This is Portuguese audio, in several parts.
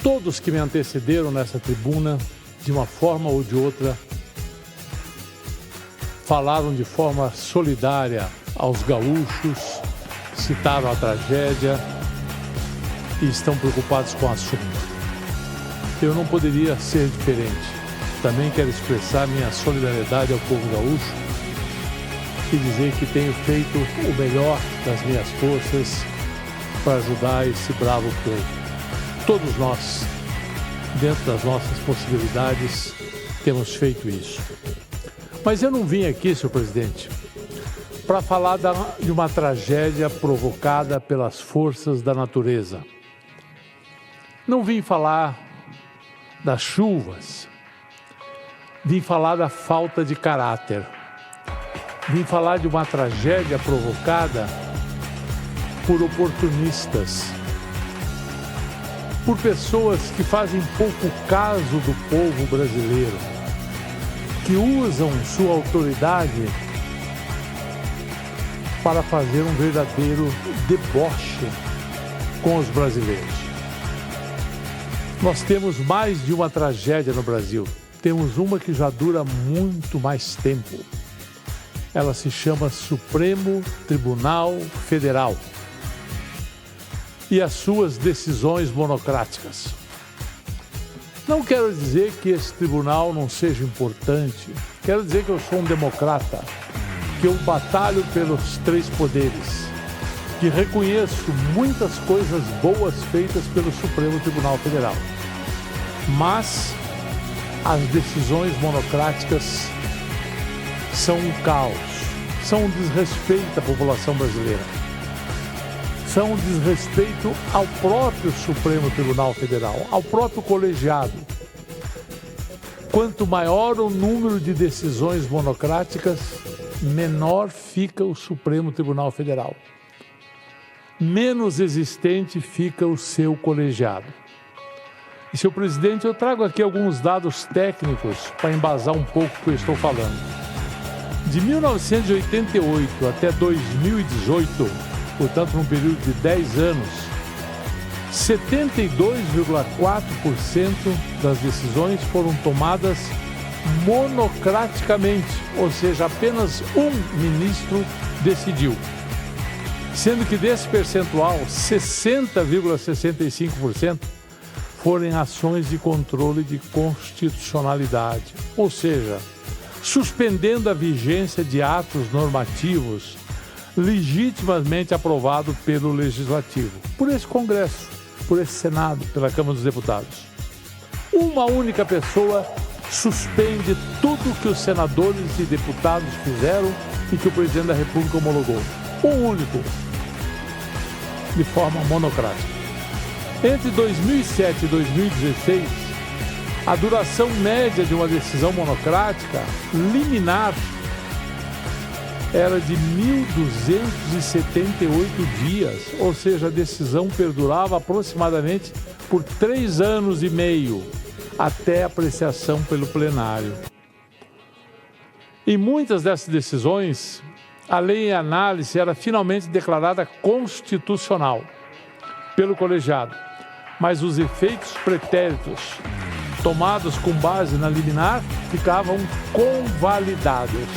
Todos que me antecederam nessa tribuna, de uma forma ou de outra, falaram de forma solidária aos gaúchos, citaram a tragédia e estão preocupados com o assunto. Eu não poderia ser diferente. Também quero expressar minha solidariedade ao povo gaúcho e dizer que tenho feito o melhor das minhas forças para ajudar esse bravo povo. Todos nós, dentro das nossas possibilidades, temos feito isso. Mas eu não vim aqui, senhor presidente, para falar de uma tragédia provocada pelas forças da natureza. Não vim falar das chuvas, vim falar da falta de caráter, vim falar de uma tragédia provocada por oportunistas, por pessoas que fazem pouco caso do povo brasileiro, que usam sua autoridade para fazer um verdadeiro deboche com os brasileiros. Nós temos mais de uma tragédia no Brasil. Temos uma que já dura muito mais tempo. Ela se chama Supremo Tribunal Federal e as suas decisões monocráticas. Não quero dizer que esse tribunal não seja importante. Quero dizer que eu sou um democrata, que eu batalho pelos três poderes, que reconheço muitas coisas boas feitas pelo Supremo Tribunal Federal. Mas as decisões monocráticas são um caos, são um desrespeito à população brasileira, são um desrespeito ao próprio Supremo Tribunal Federal, ao próprio colegiado. Quanto maior o número de decisões monocráticas, menor fica o Supremo Tribunal Federal. Menos existente fica o seu colegiado. E, senhor presidente, eu trago aqui alguns dados técnicos para embasar um pouco o que eu estou falando. De 1988 até 2018, portanto, num período de 10 anos, 72,4% das decisões foram tomadas monocraticamente, ou seja, apenas um ministro decidiu. Sendo que desse percentual, 60,65% foram ações de controle de constitucionalidade, ou seja, suspendendo a vigência de atos normativos legitimamente aprovados pelo Legislativo, por esse Congresso, por esse Senado, pela Câmara dos Deputados. Uma única pessoa suspende tudo que os senadores e deputados fizeram e que o presidente da República homologou. Um único, de forma monocrática. Entre 2007 e 2016, a duração média de uma decisão monocrática liminar era de 1.278 dias, ou seja, a decisão perdurava aproximadamente por 3 anos e meio, até apreciação pelo plenário. Em muitas dessas decisões, a lei em análise era finalmente declarada constitucional pelo colegiado, mas os efeitos pretéritos tomados com base na liminar ficavam convalidados.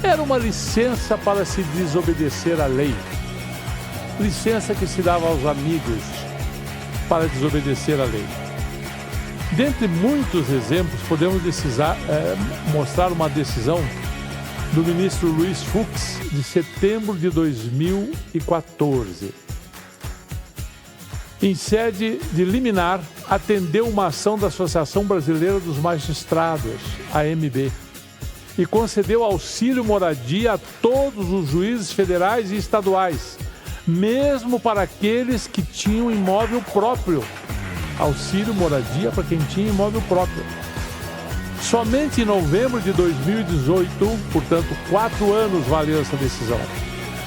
Era uma licença para se desobedecer à lei, licença que se dava aos amigos para desobedecer à lei. Dentre muitos exemplos, podemos mostrar uma decisão do ministro Luiz Fux, de setembro de 2014. Em sede de liminar, atendeu uma ação da Associação Brasileira dos Magistrados, AMB, e concedeu auxílio moradia a todos os juízes federais e estaduais, mesmo para aqueles que tinham imóvel próprio. Auxílio moradia para quem tinha imóvel próprio. Somente em novembro de 2018, portanto, 4 anos valeu essa decisão.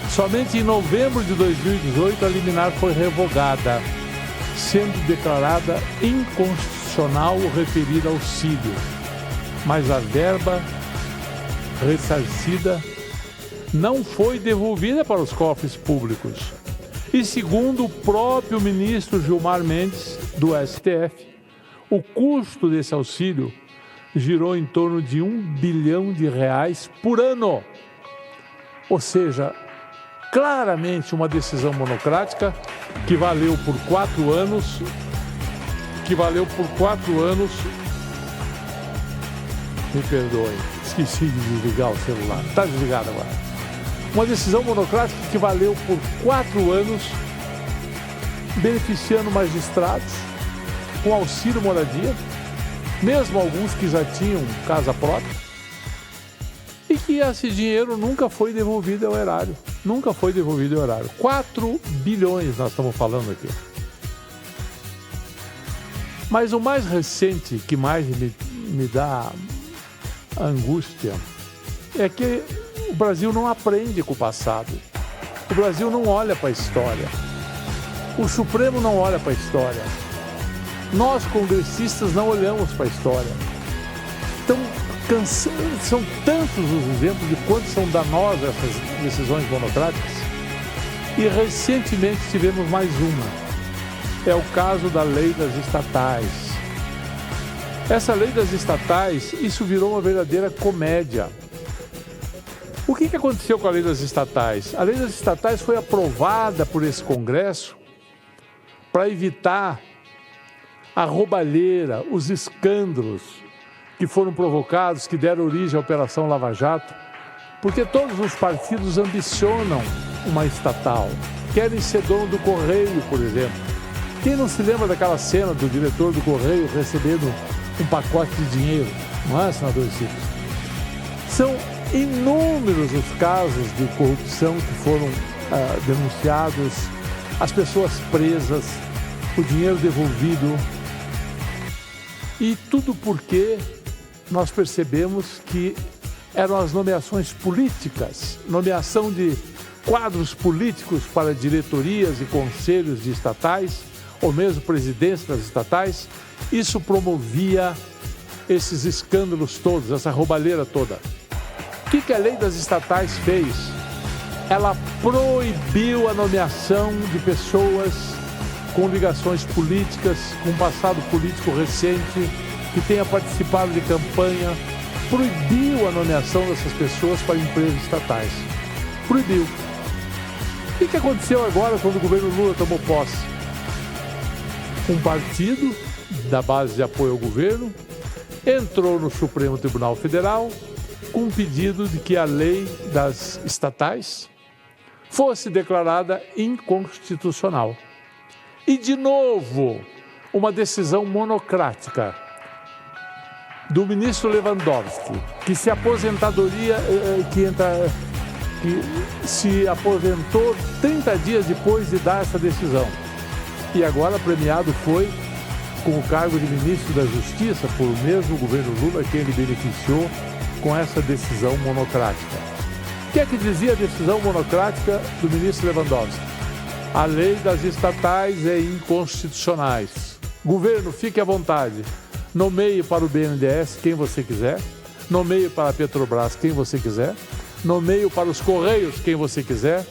Somente em novembro de 2018 a liminar foi revogada, sendo declarada inconstitucional o referido auxílio. Mas a verba ressarcida não foi devolvida para os cofres públicos. E segundo o próprio ministro Gilmar Mendes, do STF, o custo desse auxílio girou em torno de R$1 bilhão por ano. Ou seja, claramente uma decisão monocrática que valeu por 4 anos, me perdoem, esqueci de desligar o celular, está desligado agora. Uma decisão monocrática que valeu por 4 anos, beneficiando magistrados com auxílio moradia, mesmo alguns que já tinham casa própria, e que esse dinheiro nunca foi devolvido ao erário. 4 bilhões nós estamos falando aqui. Mas o mais recente, que mais me dá angústia, é que o Brasil não aprende com o passado. O Brasil não olha para a história. O Supremo não olha para a história. Nós, congressistas, não olhamos para a história. Então, são tantos os exemplos de quanto são danosas essas decisões monocráticas. E recentemente tivemos mais uma. É o caso da lei das estatais. Essa lei das estatais, isso virou uma verdadeira comédia. O que aconteceu com a lei das estatais? A lei das estatais foi aprovada por esse Congresso para evitar a roubalheira, os escândalos que foram provocados, que deram origem à Operação Lava Jato, porque todos os partidos ambicionam uma estatal, querem ser dono do Correio, por exemplo. Quem não se lembra daquela cena do diretor do Correio recebendo um pacote de dinheiro, não é, senador Ciro? São inúmeros os casos de corrupção que foram denunciados, as pessoas presas, o dinheiro devolvido. E tudo porque nós percebemos que eram as nomeações políticas, nomeação de quadros políticos para diretorias e conselhos de estatais, ou mesmo presidência das estatais. Isso promovia esses escândalos todos, essa roubalheira toda. O que a lei das estatais fez? Ela proibiu a nomeação de pessoas com ligações políticas, com passado político recente, que tenha participado de campanha. Proibiu a nomeação dessas pessoas para empresas estatais. Proibiu. O que aconteceu agora quando o governo Lula tomou posse? Um partido da base de apoio ao governo entrou no Supremo Tribunal Federal com um pedido de que a lei das estatais fosse declarada inconstitucional. E, de novo, uma decisão monocrática do ministro Lewandowski, que se aposentou 30 dias depois de dar essa decisão. E agora premiado foi com o cargo de ministro da Justiça por o mesmo governo Lula, que ele beneficiou com essa decisão monocrática. O que é que dizia a decisão monocrática do ministro Lewandowski? A lei das estatais é inconstitucional. Governo, fique à vontade. Nomeie para o BNDES quem você quiser. Nomeie para a Petrobras quem você quiser. Nomeie para os Correios quem você quiser.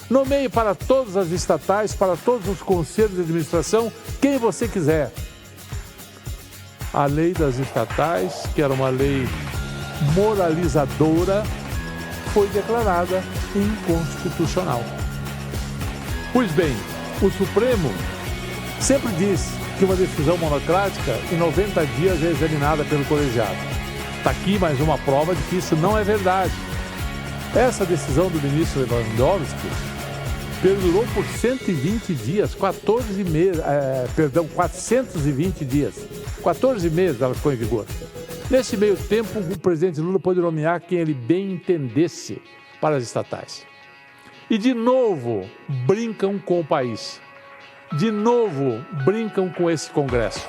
Nomeie para todas as estatais, para todos os conselhos de administração, quem você quiser. A lei das estatais, que era uma lei moralizadora, foi declarada inconstitucional. Pois bem, o Supremo sempre diz que uma decisão monocrática em 90 dias é examinada pelo colegiado. Está aqui mais uma prova de que isso não é verdade. Essa decisão do ministro Lewandowski perdurou por 120 dias, 420 dias. 14 meses ela ficou em vigor. Nesse meio tempo, o presidente Lula pôde nomear quem ele bem entendesse para as estatais. E, de novo, brincam com o país. De novo, brincam com esse Congresso.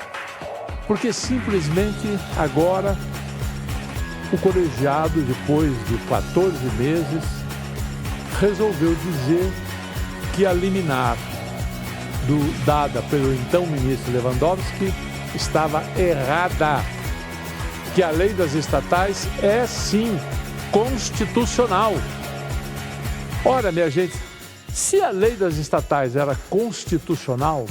Porque simplesmente agora o colegiado, depois de 14 meses, resolveu dizer que a liminar dada pelo então ministro Lewandowski estava errada. Que a lei das estatais é, sim, constitucional. Ora, minha gente, se a lei das estatais era constitucional,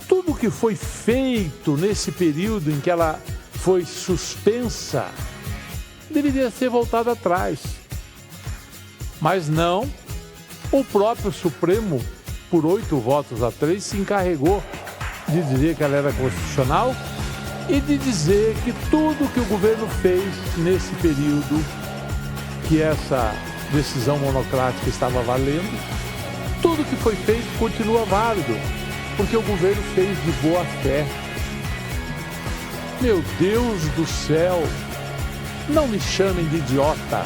tudo que foi feito nesse período em que ela foi suspensa deveria ser voltado atrás. Mas não, o próprio Supremo, por 8 votos a 3, se encarregou de dizer que ela era constitucional e de dizer que tudo que o governo fez nesse período que essa decisão monocrática estava valendo, tudo que foi feito continua válido, porque o governo fez de boa fé. Meu Deus do céu, não me chamem de idiota,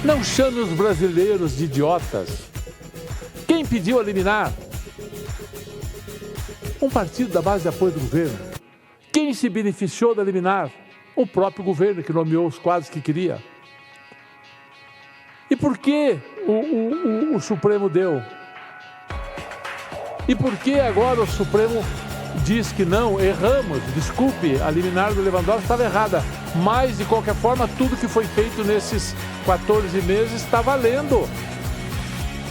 não chame os brasileiros de idiotas. Quem pediu a liminar? Um partido da base de apoio do governo. Quem se beneficiou da liminar? O próprio governo que nomeou os quadros que queria. E por que o Supremo deu? E por que agora o Supremo diz que não, erramos, desculpe, a liminar do Lewandowski estava errada, mas de qualquer forma tudo que foi feito nesses 14 meses está valendo,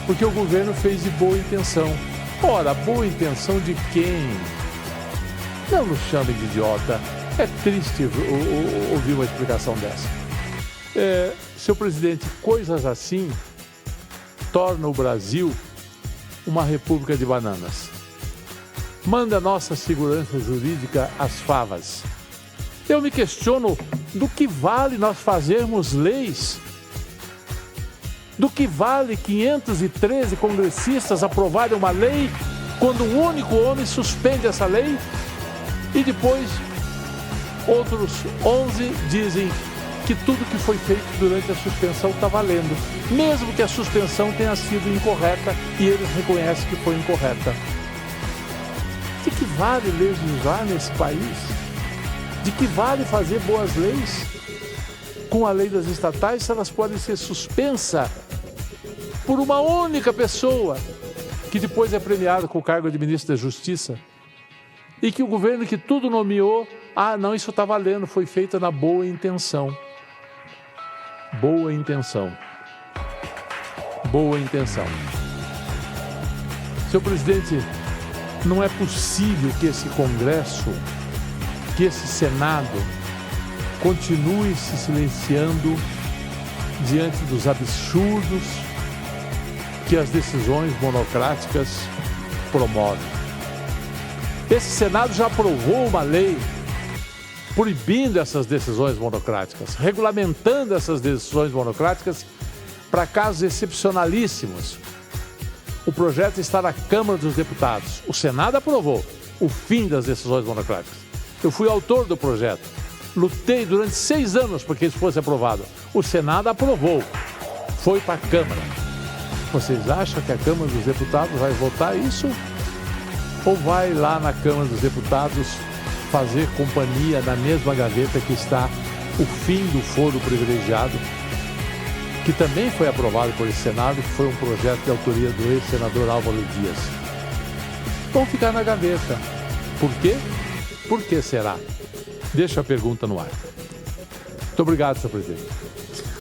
porque o governo fez de boa intenção. Ora, boa intenção de quem? Não nos chamem de idiota, é triste ouvir uma explicação dessa. Seu presidente, coisas assim tornam o Brasil uma república de bananas. Manda a nossa segurança jurídica às favas. Eu me questiono do que vale nós fazermos leis, do que vale 513 congressistas aprovarem uma lei quando um único homem suspende essa lei e depois outros 11 dizem que tudo que foi feito durante a suspensão está valendo, mesmo que a suspensão tenha sido incorreta e eles reconhecem que foi incorreta. De que vale legislar nesse país? De que vale fazer boas leis? Com a lei das estatais, se elas podem ser suspensas por uma única pessoa, que depois é premiada com o cargo de ministro da Justiça, e que o governo que tudo nomeou, não, isso está valendo, foi feita na boa intenção. Boa intenção. Boa intenção. Senhor presidente, não é possível que esse Congresso, que esse Senado, continue se silenciando diante dos absurdos que as decisões monocráticas promovem. Esse Senado já aprovou uma lei proibindo essas decisões monocráticas, regulamentando essas decisões monocráticas para casos excepcionalíssimos. O projeto está na Câmara dos Deputados. O Senado aprovou o fim das decisões monocráticas. Eu fui autor do projeto. Lutei durante 6 anos para que isso fosse aprovado. O Senado aprovou. Foi para a Câmara. Vocês acham que a Câmara dos Deputados vai votar isso? Ou vai lá na Câmara dos Deputados fazer companhia na mesma gaveta que está o fim do foro privilegiado, que também foi aprovado por esse Senado, que foi um projeto de autoria do ex-senador Álvaro Dias? Vão ficar na gaveta. Por quê? Por que será? Deixa a pergunta no ar. Muito obrigado, senhor presidente.